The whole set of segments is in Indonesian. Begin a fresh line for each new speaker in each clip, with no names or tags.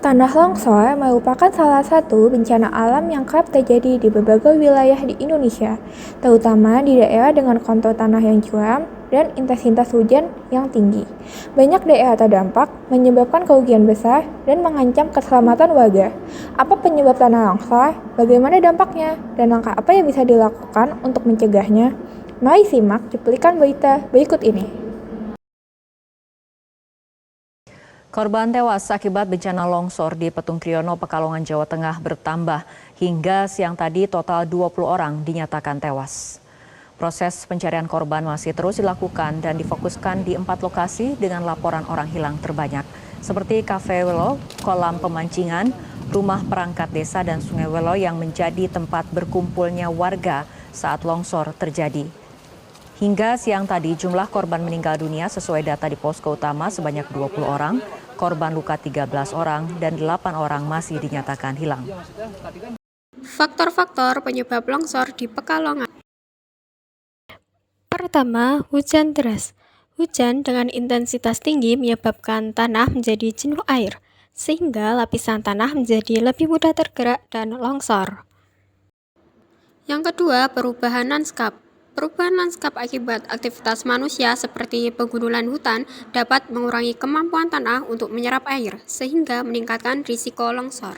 Tanah longsor merupakan salah satu bencana alam yang kerap terjadi di berbagai wilayah di Indonesia, terutama di daerah dengan kontur tanah yang curam dan intensitas hujan yang tinggi. Banyak daerah terdampak, menyebabkan kerugian besar dan mengancam keselamatan warga. Apa penyebab tanah longsor? Bagaimana dampaknya? Dan langkah apa yang bisa dilakukan untuk mencegahnya? Mari simak cuplikan berita berikut ini.
Korban tewas akibat bencana longsor di Petung Kriono, Pekalongan, Jawa Tengah bertambah. Hingga siang tadi total 20 orang dinyatakan tewas. Proses pencarian korban masih terus dilakukan dan difokuskan di 4 lokasi dengan laporan orang hilang terbanyak. Seperti Cafe Welo, kolam pemancingan, rumah perangkat desa dan Sungai Welo yang menjadi tempat berkumpulnya warga saat longsor terjadi. Hingga siang tadi jumlah korban meninggal dunia sesuai data di posko utama sebanyak 20 orang, korban luka 13 orang, dan 8 orang masih dinyatakan hilang.
Faktor-faktor penyebab longsor di Pekalongan. Pertama, hujan deras. Hujan dengan intensitas tinggi menyebabkan tanah menjadi jenuh air, sehingga lapisan tanah menjadi lebih mudah tergerak dan longsor. Yang kedua, perubahan lanskap. Perubahan lanskap akibat aktivitas manusia seperti penggundulan hutan dapat mengurangi kemampuan tanah untuk menyerap air, sehingga meningkatkan risiko longsor.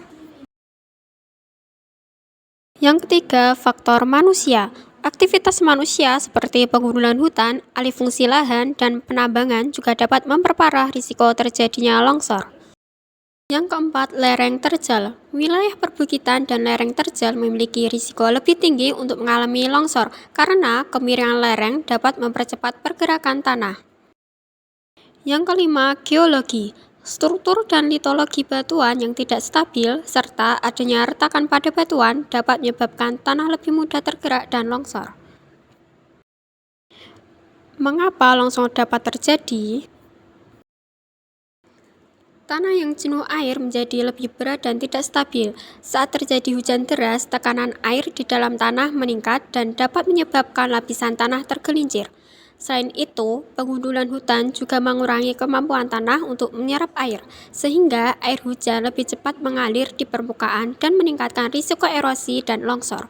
Yang ketiga, faktor manusia. Aktivitas manusia seperti penggundulan hutan, alih fungsi lahan, dan penambangan juga dapat memperparah risiko terjadinya longsor. Yang keempat, lereng terjal. Wilayah perbukitan dan lereng terjal memiliki risiko lebih tinggi untuk mengalami longsor karena kemiringan lereng dapat mempercepat pergerakan tanah. Yang kelima, geologi. Struktur dan litologi batuan yang tidak stabil serta adanya retakan pada batuan dapat menyebabkan tanah lebih mudah tergerak dan longsor. Mengapa longsor dapat terjadi? Tanah yang jenuh air menjadi lebih berat dan tidak stabil. Saat terjadi hujan deras, tekanan air di dalam tanah meningkat dan dapat menyebabkan lapisan tanah tergelincir. Selain itu, penggundulan hutan juga mengurangi kemampuan tanah untuk menyerap air, sehingga air hujan lebih cepat mengalir di permukaan dan meningkatkan risiko erosi dan longsor.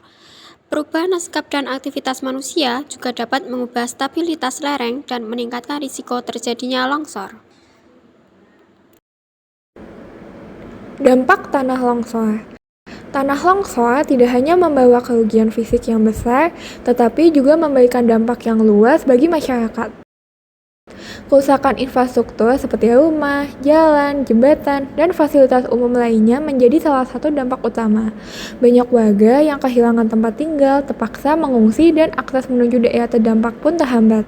Perubahan lanskap dan aktivitas manusia juga dapat mengubah stabilitas lereng dan meningkatkan risiko terjadinya longsor.
Dampak tanah longsor. Tanah longsor tidak hanya membawa kerugian fisik yang besar, tetapi juga memberikan dampak yang luas bagi masyarakat. Kerusakan infrastruktur seperti rumah, jalan, jembatan, dan fasilitas umum lainnya menjadi salah satu dampak utama. Banyak warga yang kehilangan tempat tinggal, terpaksa mengungsi, dan akses menuju daerah terdampak pun terhambat.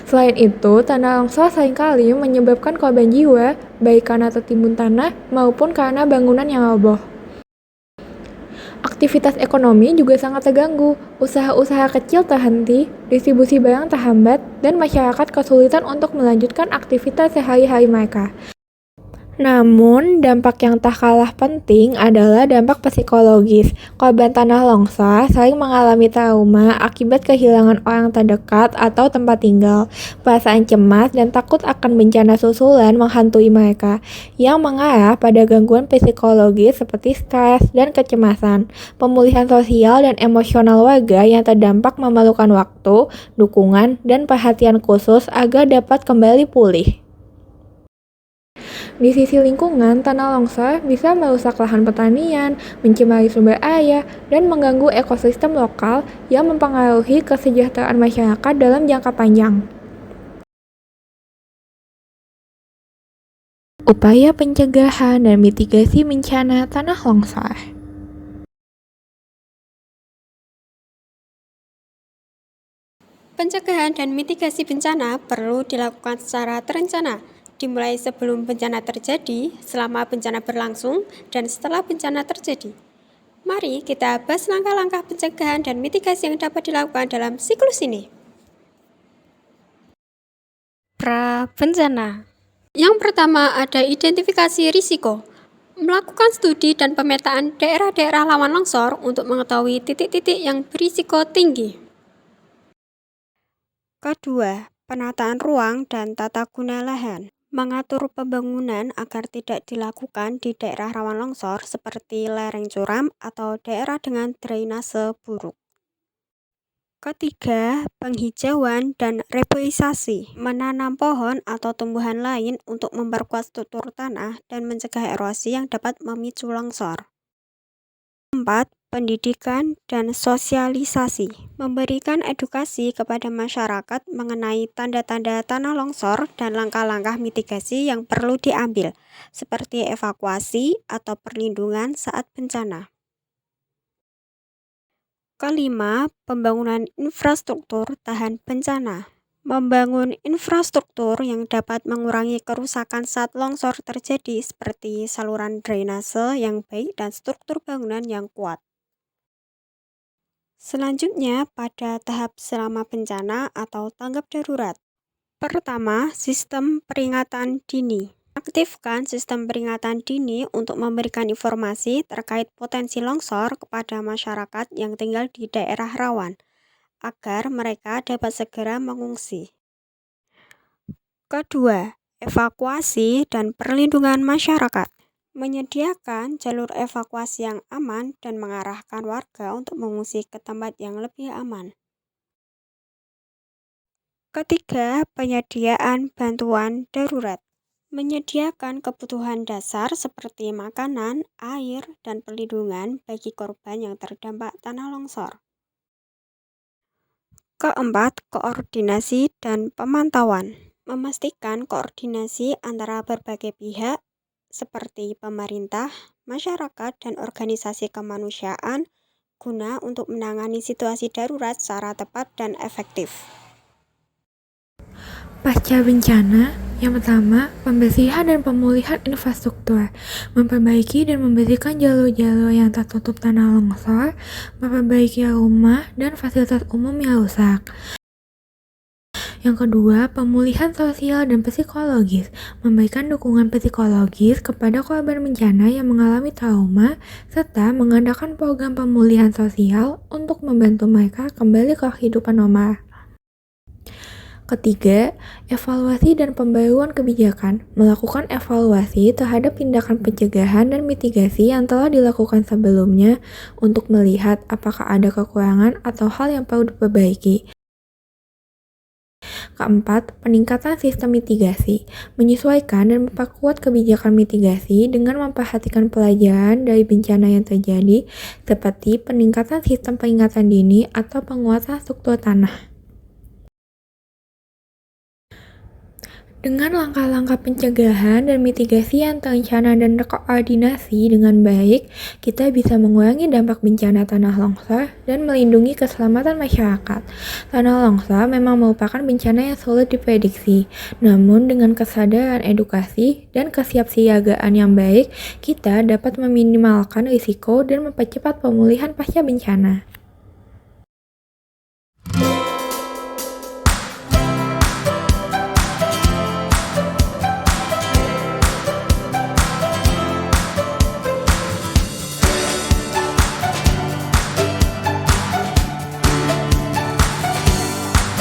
Selain itu, tanah longsor seringkali menyebabkan korban jiwa, baik karena tertimbun tanah maupun karena bangunan yang roboh. Aktivitas ekonomi juga sangat terganggu, usaha-usaha kecil terhenti, distribusi barang terhambat, dan masyarakat kesulitan untuk melanjutkan aktivitas sehari-hari mereka. Namun, dampak yang tak kalah penting adalah dampak psikologis. Korban tanah longsor sering mengalami trauma akibat kehilangan orang terdekat atau tempat tinggal. Perasaan cemas dan takut akan bencana susulan menghantui mereka, yang mengarah pada gangguan psikologis seperti stres dan kecemasan. Pemulihan sosial dan emosional warga yang terdampak memerlukan waktu, dukungan, dan perhatian khusus agar dapat kembali pulih. Di sisi lingkungan, tanah longsor bisa merusak lahan pertanian, mencemari sumber air, dan mengganggu ekosistem lokal yang mempengaruhi kesejahteraan masyarakat dalam jangka panjang. Upaya pencegahan dan mitigasi bencana tanah longsor.
Pencegahan dan mitigasi bencana perlu dilakukan secara terencana, dimulai sebelum bencana terjadi, selama bencana berlangsung, dan setelah bencana terjadi. Mari kita bahas langkah-langkah pencegahan dan mitigasi yang dapat dilakukan dalam siklus ini. Pra-bencana. Yang pertama ada identifikasi risiko. Melakukan studi dan pemetaan daerah-daerah rawan longsor untuk mengetahui titik-titik yang berisiko tinggi. Kedua, penataan ruang dan tata guna lahan. mengatur pembangunan agar tidak dilakukan di daerah rawan longsor seperti lereng curam atau daerah dengan drainase buruk. Ketiga, penghijauan dan reboisasi, menanam pohon atau tumbuhan lain untuk memperkuat struktur tanah dan mencegah erosi yang dapat memicu longsor. Keempat, pendidikan dan sosialisasi, memberikan edukasi kepada masyarakat mengenai tanda-tanda tanah longsor dan langkah-langkah mitigasi yang perlu diambil, seperti evakuasi atau perlindungan saat bencana. Kelima, pembangunan infrastruktur tahan bencana. Membangun infrastruktur yang dapat mengurangi kerusakan saat longsor terjadi seperti saluran drainase yang baik dan struktur bangunan yang kuat. Selanjutnya, pada tahap selama bencana atau tanggap darurat. Pertama, sistem peringatan dini. Aktifkan sistem peringatan dini untuk memberikan informasi terkait potensi longsor kepada masyarakat yang tinggal di daerah rawan, agar mereka dapat segera mengungsi. Kedua, evakuasi dan perlindungan masyarakat. Menyediakan jalur evakuasi yang aman dan mengarahkan warga untuk mengungsi ke tempat yang lebih aman. Ketiga, penyediaan bantuan darurat. Menyediakan kebutuhan dasar seperti makanan, air, dan perlindungan bagi korban yang terdampak tanah longsor. Keempat, koordinasi dan pemantauan. Memastikan koordinasi antara berbagai pihak seperti pemerintah, masyarakat, dan organisasi kemanusiaan guna untuk menangani situasi darurat secara tepat dan efektif.
Pasca bencana, yang pertama, pembersihan dan pemulihan infrastruktur, memperbaiki dan membersihkan jalur-jalur yang tertutup tanah longsor, memperbaiki rumah dan fasilitas umum yang rusak. Yang kedua, pemulihan sosial dan psikologis, memberikan dukungan psikologis kepada korban bencana yang mengalami trauma, serta mengadakan program pemulihan sosial untuk membantu mereka kembali ke kehidupan normal. Ketiga, evaluasi dan pembaruan kebijakan, melakukan evaluasi terhadap tindakan pencegahan dan mitigasi yang telah dilakukan sebelumnya untuk melihat apakah ada kekurangan atau hal yang perlu diperbaiki. Keempat, peningkatan sistem mitigasi, menyesuaikan dan memperkuat kebijakan mitigasi dengan memperhatikan pelajaran dari bencana yang terjadi, seperti peningkatan sistem peringatan dini atau penguatan struktur tanah. Dengan langkah-langkah pencegahan dan mitigasi yang terencana dan terkoordinasi dengan baik, kita bisa mengurangi dampak bencana tanah longsor dan melindungi keselamatan masyarakat. Tanah longsor memang merupakan bencana yang sulit diprediksi, namun dengan kesadaran edukasi dan kesiapsiagaan yang baik, kita dapat meminimalkan risiko dan mempercepat pemulihan pasca bencana.